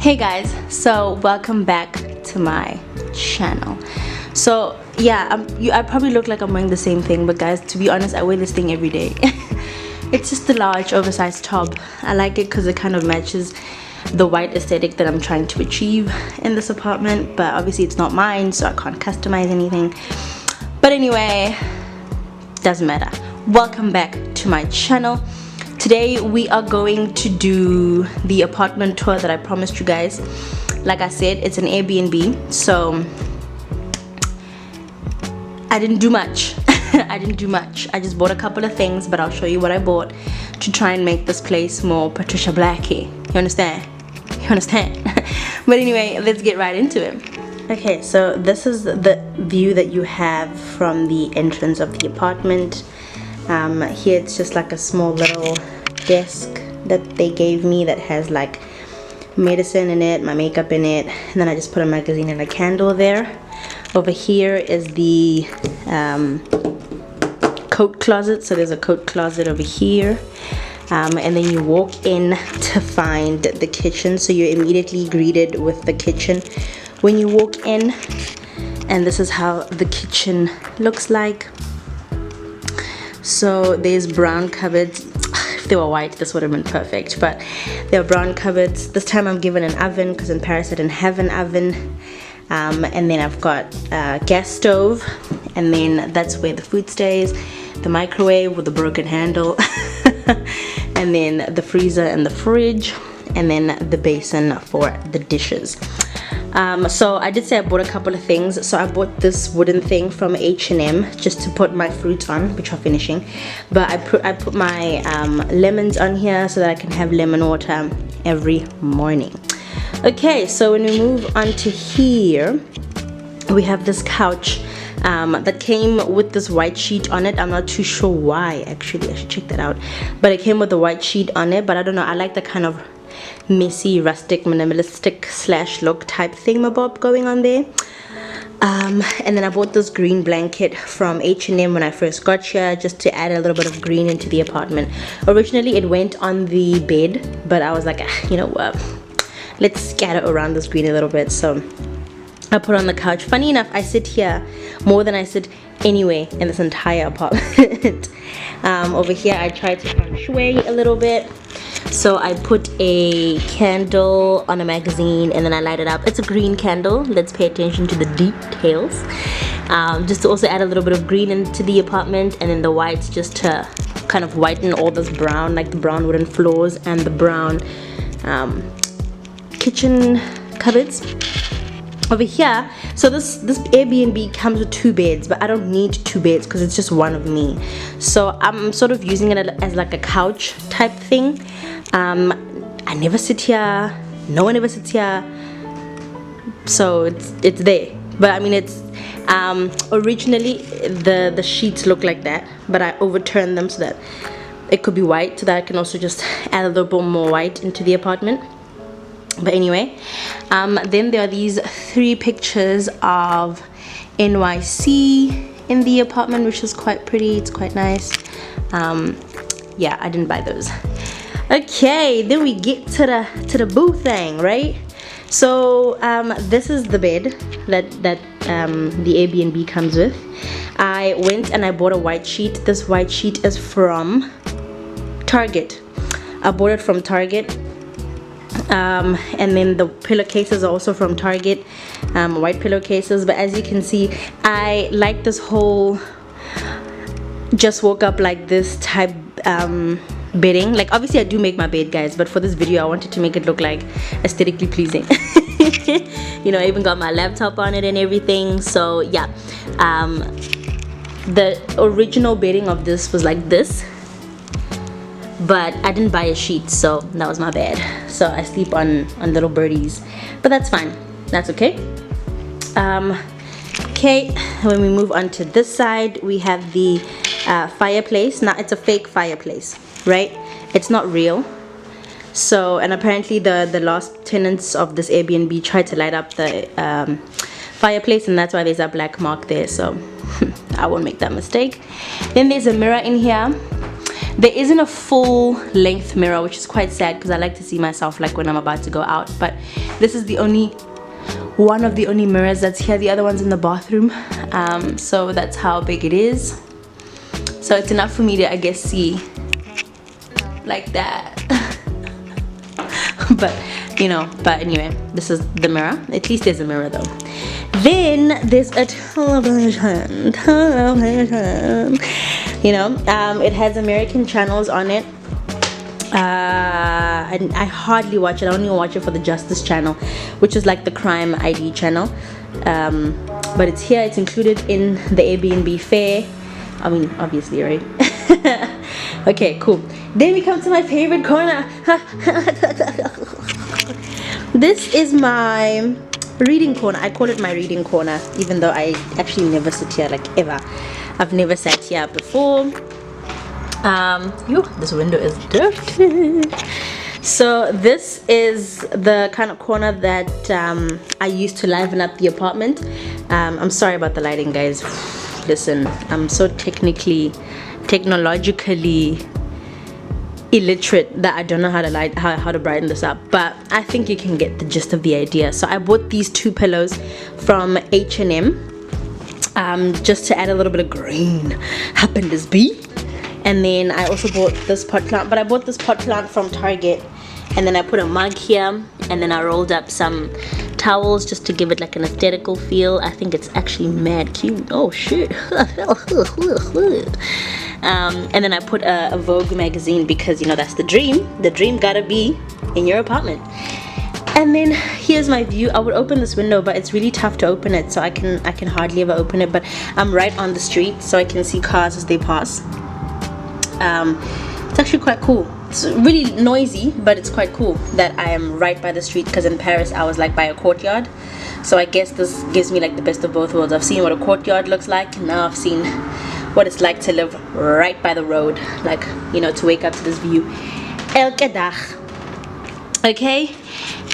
Hey guys, so welcome back to my channel. So yeah, I probably look like I'm wearing the same thing, but guys, to be honest, I wear this thing every day. It's just a large oversized top. I like it because it kind of matches the white aesthetic that I'm trying to achieve in this apartment, but obviously it's not mine, so I can't customize anything. But anyway, doesn't matter. Welcome back to my channel. Today we are going to do the apartment tour that I promised you guys. Like I said, it's an Airbnb, so I didn't do much. I just bought a couple of things, but I'll show you what I bought to try and make this place more Patriciablacc-y. You understand? But anyway, let's get right into it. Okay, so this is the view that you have from the entrance of the apartment. Here it's just like a small little desk that they gave me that has like medicine in it, my makeup in it, and then I just put a magazine and a candle there. Over here is the coat closet, so there's a coat closet over here, and then you walk in to find the kitchen, so you're immediately greeted with the kitchen when you walk in, and this is how the kitchen looks like. So there's brown cupboards. If they were white, this would have been perfect, but there are brown cupboards. This time I'm given an oven because in Paris I didn't have an oven. And then I've got a gas stove, and then that's where the food stays, the microwave with the broken handle, and then the freezer and the fridge, and then the basin for the dishes. So I did say I bought a couple of things. So I bought this wooden thing from H&M just to put my fruits on, which are finishing, but I put my lemons on here so that I can have lemon water every morning. Okay, so when we move on to here, we have this couch that came with this white sheet on it. I'm not too sure why, actually. I should check that out, but it came with a white sheet on it, but I don't know, I like the kind of messy, rustic, minimalistic slash look type thingamabob going on there. And then I bought this green blanket from H&M when I first got here, just to add a little bit of green into the apartment. Originally it went on the bed, but I was like, you know what, let's scatter around this green a little bit, so I put it on the couch. Funny enough, I sit here more than I sit anywhere in this entire apartment. Over here I tried to feng shui a little bit. So I put a candle on a magazine and then I light it up. It's a green candle. Let's pay attention to the details. Just to also add a little bit of green into the apartment, and then the whites just to kind of whiten all this brown, like the brown wooden floors and the brown kitchen cupboards. Over here, so this Airbnb comes with 2 beds, but I don't need 2 beds because it's just one of me. So I'm sort of using it as like a couch type thing. I never sit here, no one ever sits here, so it's there. But I mean, it's originally the sheets look like that, but I overturned them so that it could be white, so that I can also just add a little bit more white into the apartment. But anyway, then there are these 3 pictures of NYC in the apartment, which is quite pretty. It's quite nice. Yeah, I didn't buy those. Okay, then we get to the boo thing, right? So this is the bed that the Airbnb comes with. I went and I bought a white sheet. This white sheet is from Target. I bought it from Target. And then the pillowcases are also from Target, white pillowcases. But as you can see, I like this whole just woke up like this type bedding. Like, obviously I do make my bed, guys, but for this video I wanted to make it look like aesthetically pleasing. You know, I even got my laptop on it and everything. So yeah, the original bedding of this was like this, but I didn't buy a sheet, so that was my bad. So I sleep on little birdies, but that's fine, that's okay. Okay, when we move on to this side, we have the fireplace. Now it's a fake fireplace, right? It's not real. So, and apparently the last tenants of this Airbnb tried to light up the fireplace, and that's why there's a black mark there. So I won't make that mistake. Then there's a mirror in here. There isn't a full length mirror, which is quite sad because I like to see myself like when I'm about to go out, but this is the only one of the only mirrors that's here. The other one's in the bathroom. So that's how big it is. So it's enough for me to, I guess, see like that. But you know, but anyway, this is the mirror. At least there's a mirror though. Then there's a television. You know, it has American channels on it. And I hardly watch it. I only watch it for the Justice Channel, which is like the crime ID channel. But it's here. It's included in the Airbnb fare. I mean, obviously, right? Okay, cool. Then we come to my favorite corner. This is my reading corner. I call it my reading corner, even though I actually never sit here, like ever. I've never sat here before. This window is dirty. So this is the kind of corner that I used to liven up the apartment. I'm sorry about the lighting, guys. Listen, I'm so technologically illiterate that I don't know how to brighten this up, but I think you can get the gist of the idea. So I bought these two pillows from H&M just to add a little bit of green. Happened as be. And then I also bought this pot plant, but I bought this pot plant from Target, and then I put a mug here, and then I rolled up some towels just to give it like an aesthetical feel. I think it's actually mad cute. Oh shit. And then I put a Vogue magazine because, you know, that's the dream. The dream gotta be in your apartment. And then here's my view. I would open this window, but it's really tough to open it, so I can hardly ever open it. But I'm right on the street, so I can see cars as they pass. It's actually quite cool. It's really noisy, but it's quite cool that I am right by the street, because in Paris I was like by a courtyard. So I guess this gives me like the best of both worlds. I've seen what a courtyard looks like, and now I've seen what it's like to live right by the road, like, you know, to wake up to this view elke dag. Okay,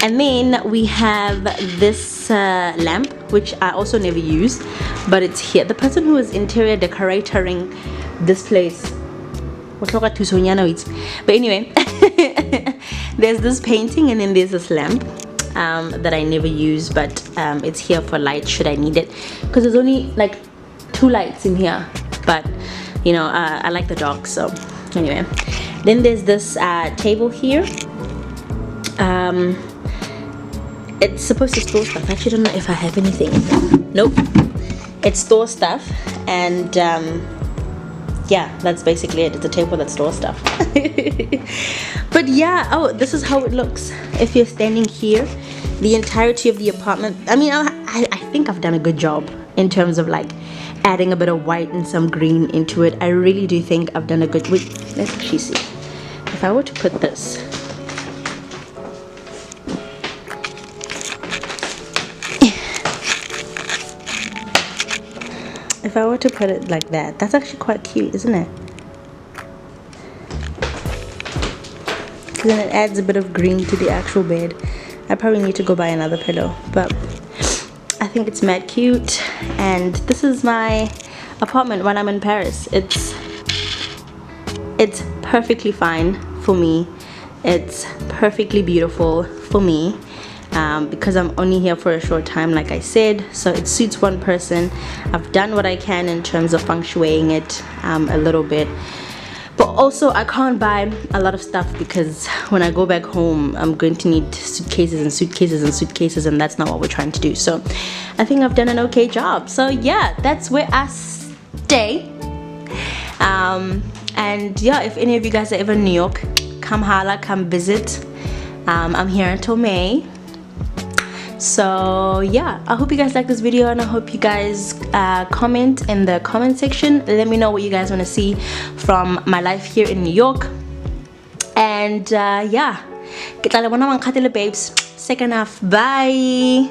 and then we have this lamp, which I also never use, but it's here. The person who is interior decorating this place, but anyway, there's this painting, and then there's this lamp that I never use, but it's here for light should I need it, because there's only like 2 lights in here, but you know, I like the dark. So anyway, then there's this table here. It's supposed to store stuff. I actually don't know if I have anything. Nope, it stores stuff, and yeah, that's basically it. It's a table that stores stuff. But yeah, oh, this is how it looks if you're standing here. The entirety of the apartment, I mean, I think I've done a good job in terms of like adding a bit of white and some green into it. I really do think I've done a good, wait, let's actually see. If I were to put this, if I were to put it like that, that's actually quite cute, isn't it? Then it adds a bit of green to the actual bed. I probably need to go buy another pillow, but I think it's mad cute. And this is my apartment when I'm in Paris. It's perfectly fine for me. It's perfectly beautiful for me. Because I'm only here for a short time, like I said, so it suits one person. I've done what I can in terms of feng shuiing it a little bit, but also I can't buy a lot of stuff, because when I go back home I'm going to need suitcases and suitcases and suitcases, and that's not what we're trying to do. So I think I've done an okay job. So yeah, that's where I stay. And yeah, if any of you guys are ever in New York, come holla, come visit. I'm here until May. So yeah, I hope you guys like this video, and I hope you guys comment in the comment section. Let me know what you guys want to see from my life here in New York. And yeah, babes, second half, bye.